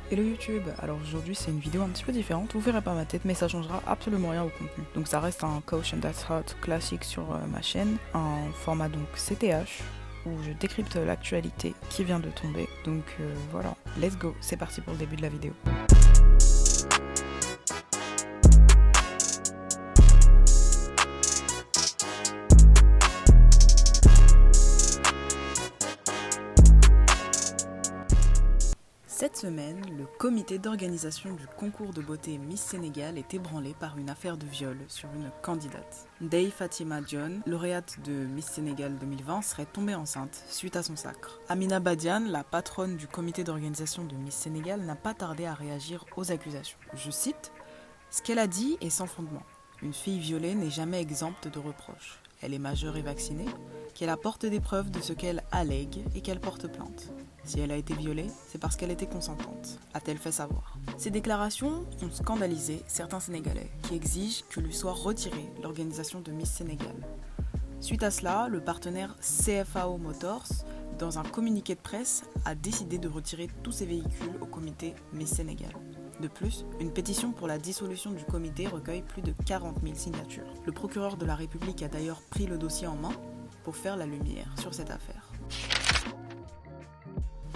Hello YouTube, alors aujourd'hui c'est une vidéo un petit peu différente, vous verrez pas ma tête mais ça changera absolument rien au contenu. Donc ça reste un Caution That's Hot classique sur ma chaîne, en format donc CTH, où je décrypte l'actualité qui vient de tomber. Donc voilà, let's go, c'est parti pour le début de la vidéo. Cette semaine, le comité d'organisation du concours de beauté Miss Sénégal est ébranlé par une affaire de viol sur une candidate. Ndeye Fatima Dione, lauréate de Miss Sénégal 2020, serait tombée enceinte suite à son sacre. Amina Badiane, la patronne du comité d'organisation de Miss Sénégal, n'a pas tardé à réagir aux accusations. Je cite : « Ce qu'elle a dit est sans fondement. Une fille violée n'est jamais exempte de reproches. Elle est majeure et vaccinée, qu'elle apporte des preuves de ce qu'elle allègue et qu'elle porte plainte. Si elle a été violée, c'est parce qu'elle était consentante, a-t-elle fait savoir. » Ces déclarations ont scandalisé certains Sénégalais qui exigent que lui soit retirée l'organisation de Miss Sénégal. Suite à cela, le partenaire CFAO Motors, dans un communiqué de presse, a décidé de retirer tous ses véhicules au comité Miss Sénégal. De plus, une pétition pour la dissolution du comité recueille plus de 40 000 signatures. Le procureur de la République a d'ailleurs pris le dossier en main pour faire la lumière sur cette affaire.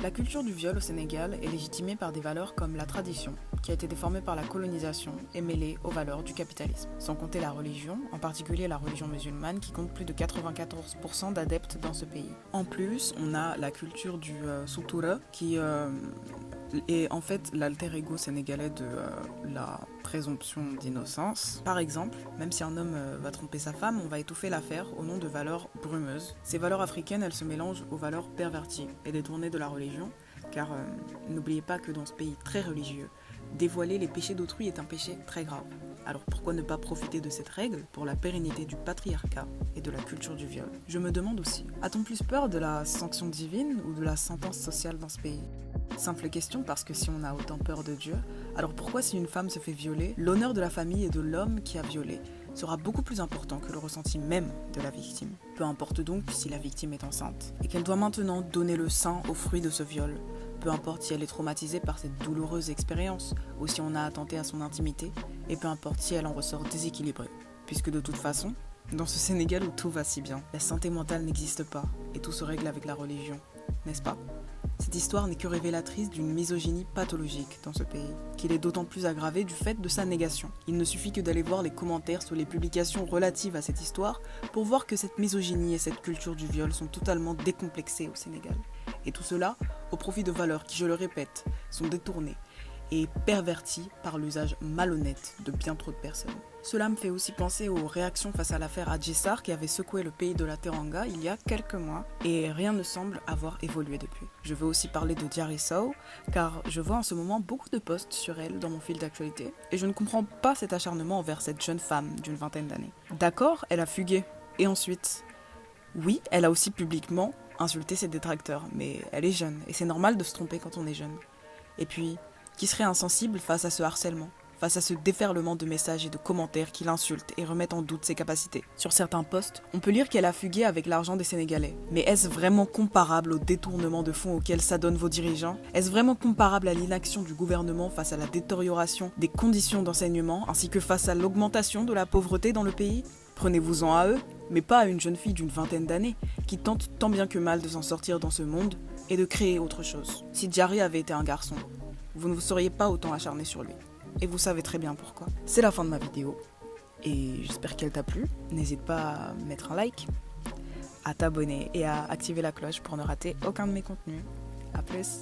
La culture du viol au Sénégal est légitimée par des valeurs comme la tradition, qui a été déformée par la colonisation et mêlée aux valeurs du capitalisme. Sans compter la religion, en particulier la religion musulmane, qui compte plus de 94% d'adeptes dans ce pays. En plus, on a la culture du sutura, qui est en fait l'alter ego sénégalais de la présomption d'innocence. Par exemple, même si un homme va tromper sa femme, on va étouffer l'affaire au nom de valeurs brumeuses. Ces valeurs africaines, elles se mélangent aux valeurs perverties et détournées de la religion, car n'oubliez pas que dans ce pays très religieux, dévoiler les péchés d'autrui est un péché très grave. Alors pourquoi ne pas profiter de cette règle pour la pérennité du patriarcat et de la culture du viol ? Je me demande aussi, a-t-on plus peur de la sanction divine ou de la sentence sociale dans ce pays ? Simple question, parce que si on a autant peur de Dieu, alors pourquoi si une femme se fait violer, l'honneur de la famille et de l'homme qui a violé sera beaucoup plus important que le ressenti même de la victime. Peu importe donc si la victime est enceinte et qu'elle doit maintenant donner le sein au fruit de ce viol. Peu importe si elle est traumatisée par cette douloureuse expérience ou si on a attenté à son intimité, et peu importe si elle en ressort déséquilibrée. Puisque de toute façon, dans ce Sénégal où tout va si bien, la santé mentale n'existe pas et tout se règle avec la religion, n'est-ce pas ? Cette histoire n'est que révélatrice d'une misogynie pathologique dans ce pays, qu'il est d'autant plus aggravé du fait de sa négation. Il ne suffit que d'aller voir les commentaires sous les publications relatives à cette histoire pour voir que cette misogynie et cette culture du viol sont totalement décomplexées au Sénégal. Et tout cela au profit de valeurs qui, je le répète, sont détournées et perverties par l'usage malhonnête de bien trop de personnes. Cela me fait aussi penser aux réactions face à l'affaire Adji Sarr qui avait secoué le pays de la Teranga il y a quelques mois et rien ne semble avoir évolué depuis. Je veux aussi parler de Diary Sow car je vois en ce moment beaucoup de posts sur elle dans mon fil d'actualité et je ne comprends pas cet acharnement envers cette jeune femme d'une vingtaine d'années. D'accord, elle a fugué. Et ensuite ? Oui, elle a aussi publiquement insulté ses détracteurs, mais elle est jeune et c'est normal de se tromper quand on est jeune. Et puis, qui serait insensible face à ce harcèlement ? Face à ce déferlement de messages et de commentaires qui l'insultent et remettent en doute ses capacités. Sur certains posts, on peut lire qu'elle a fugué avec l'argent des Sénégalais. Mais est-ce vraiment comparable au détournement de fonds auquel s'adonnent vos dirigeants ? Est-ce vraiment comparable à l'inaction du gouvernement face à la détérioration des conditions d'enseignement, ainsi que face à l'augmentation de la pauvreté dans le pays ? Prenez-vous-en à eux, mais pas à une jeune fille d'une vingtaine d'années, qui tente tant bien que mal de s'en sortir dans ce monde et de créer autre chose. Si Diary avait été un garçon, vous ne vous seriez pas autant acharné sur lui. Et vous savez très bien pourquoi. C'est la fin de ma vidéo, et j'espère qu'elle t'a plu. N'hésite pas à mettre un like, à t'abonner et à activer la cloche pour ne rater aucun de mes contenus. A plus.